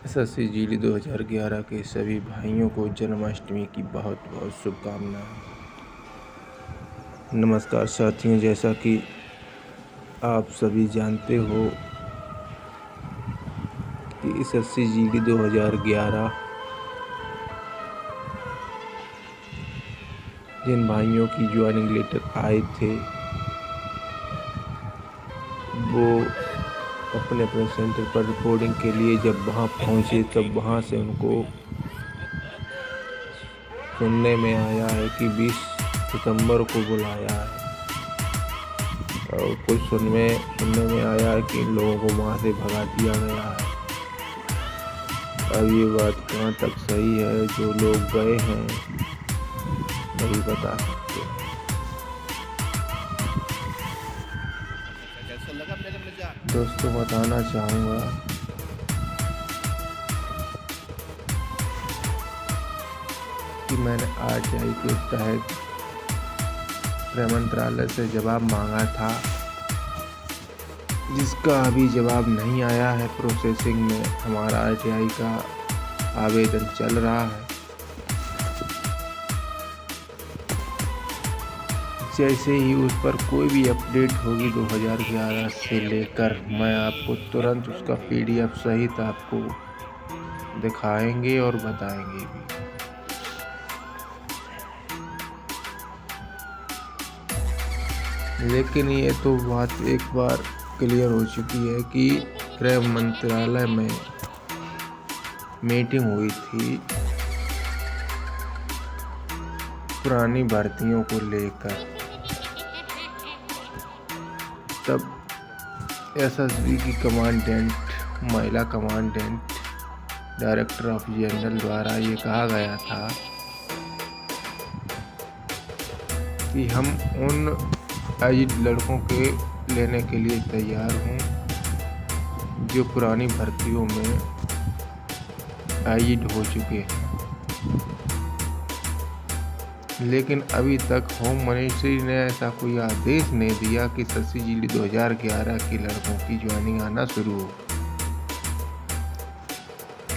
SSC GD 2011 के सभी भाइयों को जन्माष्टमी की बहुत बहुत शुभकामनाएं। नमस्कार साथियों, जैसा कि आप सभी जानते हो कि एसएससी जीडी 2011 जिन भाइयों की ज्वाइनिंग लेटर आए थे वो अपने अपने सेंटर पर रिपोर्टिंग के लिए जब वहाँ पहुँचे तब वहाँ से उनको सुनने में आया है कि 20 सितंबर को बुलाया है और कुछ सुनने में आया है कि इन लोगों को वहाँ से भगा दिया गया है। अब ये बात कहाँ तक सही है, जो लोग गए हैं नहीं बता सकते। दोस्तों, बताना चाहूँगा कि मैंने आरटीआई के तहत गृह मंत्रालय से जवाब मांगा था, जिसका अभी जवाब नहीं आया है। प्रोसेसिंग में हमारा आरटीआई का आवेदन चल रहा है। जैसे ही उस पर कोई भी अपडेट होगी 2011 से लेकर, मैं आपको तुरंत उसका पीडीएफ सहित आपको दिखाएंगे और बताएंगे भी। लेकिन ये तो बात एक बार क्लियर हो चुकी है कि गृह मंत्रालय में मीटिंग हुई थी पुरानी भर्तियों को लेकर। तब एसएसबी की कमांडेंट, महिला कमांडेंट, डायरेक्टर ऑफ जनरल द्वारा ये कहा गया था कि हम उन एजिड लड़कों के लेने के लिए तैयार हूँ जो पुरानी भर्तियों में एजिड हो चुके हैं। लेकिन अभी तक होम मिनिस्ट्री ने ऐसा कोई आदेश नहीं दिया कि एसएससी जीडी 2011 के लड़कों की ज्वाइनिंग आना शुरू हो।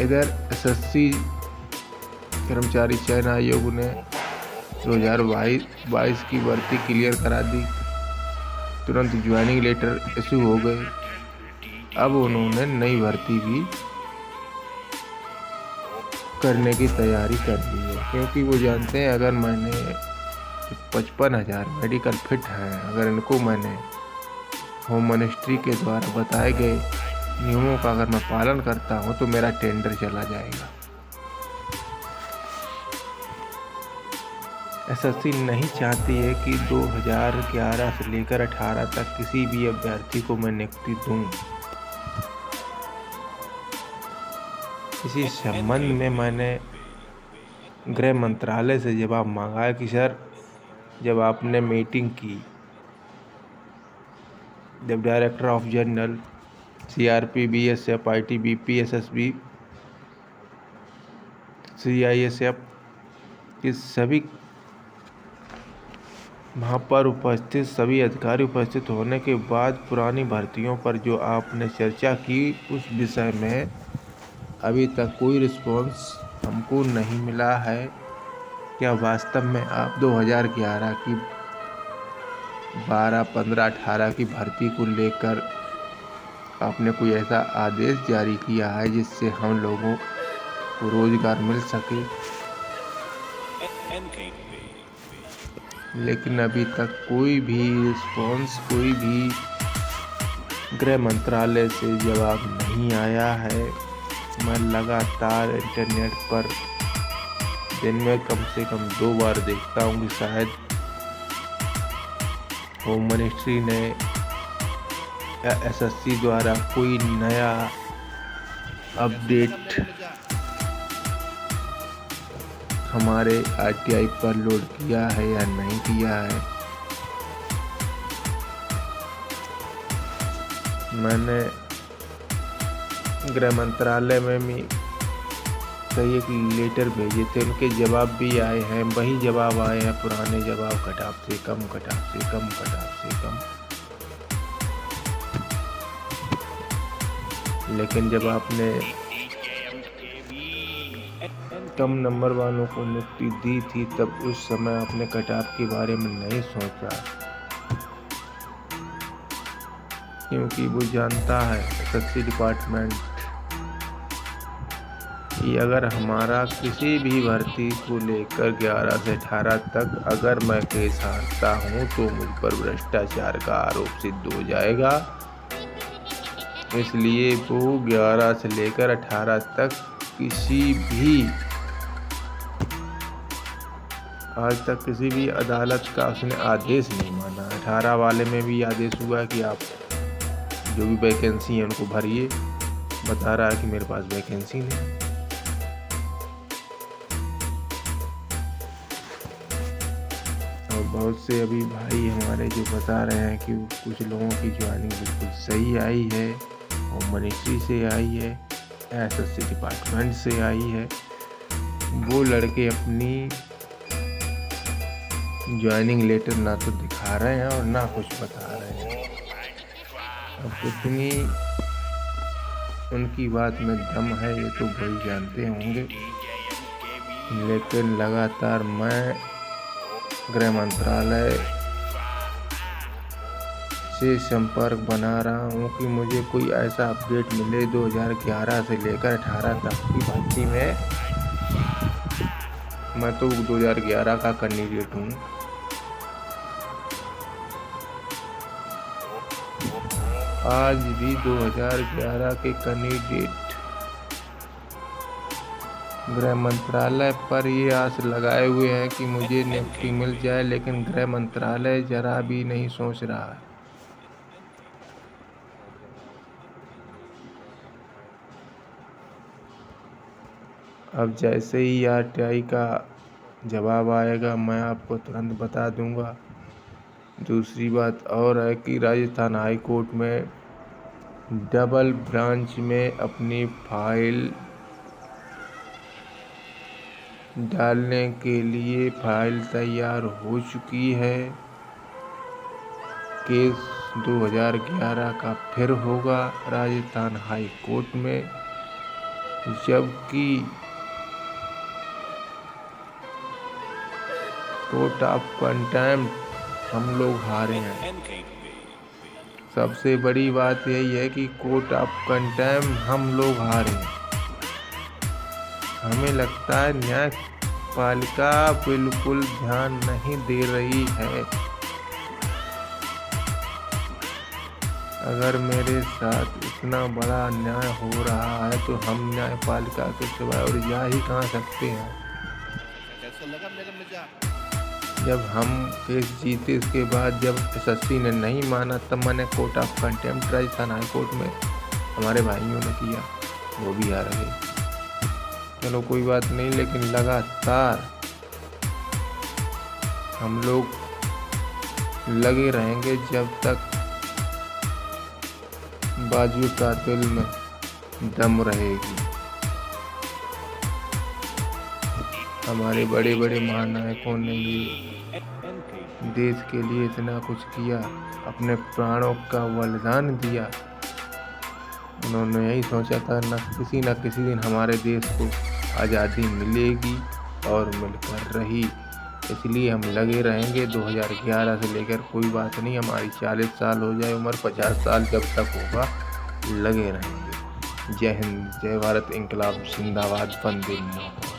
इधर एसएससी कर्मचारी चयन आयोग ने 2022 की भर्ती क्लियर करा दी, तुरंत ज्वाइनिंग लेटर इशू हो गए। अब उन्होंने नई भर्ती भी करने की तैयारी कर ली है, क्योंकि वो जानते हैं अगर मैंने 55,000 मेडिकल फिट हैं, अगर इनको मैंने होम मिनिस्ट्री के द्वारा बताए गए नियमों का अगर मैं पालन करता हूं तो मेरा टेंडर चला जाएगा। एसएससी नहीं चाहती है कि 2011 से लेकर 18 तक किसी भी अभ्यर्थी को मैं नियुक्ति दूं। इसी संबंध में मैंने गृह मंत्रालय से जवाब मांगा है कि सर, जब आपने मीटिंग की, जब director of general, CRP, BSF, ITBP, SSB, CISF के सभी वहाँ पर उपस्थित सभी अधिकारी उपस्थित होने के बाद पुरानी भर्तियों पर जो आपने चर्चा की, उस विषय में अभी तक कोई रिस्पॉन्स हमको नहीं मिला है। क्या वास्तव में आप 2011 की 12, 15, 18 की भर्ती को लेकर आपने कोई ऐसा आदेश जारी किया है जिससे हम लोगों को रोजगार मिल सके? लेकिन अभी तक कोई भी रिस्पॉन्स, कोई भी गृह मंत्रालय से जवाब नहीं आया है। मैं लगातार इंटरनेट पर दिन में कम से कम 2 बार देखता हूँ कि शायद होम मिनिस्ट्री ने या एसएससी द्वारा कोई नया अपडेट हमारे आरटीआई पर लोड किया है या नहीं किया है। मैंने गृह मंत्रालय में भी कई एक लेटर भेजे थे, उनके जवाब भी आए हैं, वही जवाब आए हैं, पुराने जवाब, कटाप से कम, कटाप से कम, कटाप से कम। लेकिन जब आपने कम नंबर वालों को मुक्ति दी थी, तब उस समय आपने कटाव के बारे में नहीं सोचा, क्योंकि वो जानता है एसएससी डिपार्टमेंट कि अगर हमारा किसी भी भर्ती को लेकर 11 से 18 तक अगर मैं केस हारता हूँ तो मुझ पर भ्रष्टाचार का आरोप सिद्ध हो जाएगा। इसलिए वो 11 से लेकर 18 तक आज तक किसी भी अदालत का उसने आदेश नहीं माना। 18 वाले में भी आदेश हुआ कि आप जो भी वैकेंसी है उनको भरिए, बता रहा है कि मेरे पास वैकेंसी नहीं। और बहुत से अभी भाई हमारे जो बता रहे हैं कि कुछ लोगों की ज्वाइनिंग बिल्कुल सही आई है, होम मिनिस्ट्री से आई है, एसएससी डिपार्टमेंट से आई है। वो लड़के अपनी ज्वाइनिंग लेटर ना तो दिखा रहे हैं और ना कुछ बता रहे हैं। अब कितनी उनकी बात में दम है ये तो वही जानते होंगे, लेकिन लगातार मैं गृह मंत्रालय से संपर्क बना रहा हूँ कि मुझे कोई ऐसा अपडेट मिले 2011 से लेकर 18 तक की भर्ती में। मैं तो 2011 का कैंडिडेट हूँ। आज भी 2011 के कैंडिडेट गृह मंत्रालय पर ये आस लगाए हुए हैं कि मुझे नियुक्ति मिल जाए, लेकिन गृह मंत्रालय जरा भी नहीं सोच रहा है। अब जैसे ही आरटीआई का जवाब आएगा मैं आपको तुरंत बता दूंगा। दूसरी बात और है कि राजस्थान हाई कोर्ट में डबल ब्रांच में अपनी फाइल डालने के लिए फाइल तैयार हो चुकी है। केस 2011 का फिर होगा राजस्थान हाई कोर्ट में, जबकि कोर्ट ऑफ कंटेम्प्ट हम लोग हारे हैं। सबसे बड़ी बात यही है कि कोर्ट ऑफ कंटेम्प्ट हम लोग हारे हैं। हमें लगता है न्यायपालिका बिल्कुल ध्यान नहीं दे रही है। अगर मेरे साथ इतना बड़ा अन्याय हो रहा है तो हम न्यायपालिका के सिवाय और जा ही कहाँ सकते हैं। जब हम केस जीते उसके बाद जब एसएससी ने नहीं माना तब मैंने court of contempt Rajasthan high court में हमारे भाइयों ने किया, वो भी हार गए। चलो कोई बात नहीं, लेकिन लगातार हम लोग लगे रहेंगे जब तक बाजू का दिल में दम रहेगी। हमारे बड़े बड़े महानायकों ने भी देश के लिए इतना कुछ किया, अपने प्राणों का बलिदान दिया। उन्होंने यही सोचा था न किसी दिन हमारे देश को आज़ादी मिलेगी और मिलकर रही। इसलिए हम लगे रहेंगे 2011 से लेकर। कोई बात नहीं, हमारी 40 साल हो जाए उम्र, 50 साल जब तक होगा लगे रहेंगे। जय हिंद, जय भारत, इंकलाब जिंदाबाद, वंदे मातरम।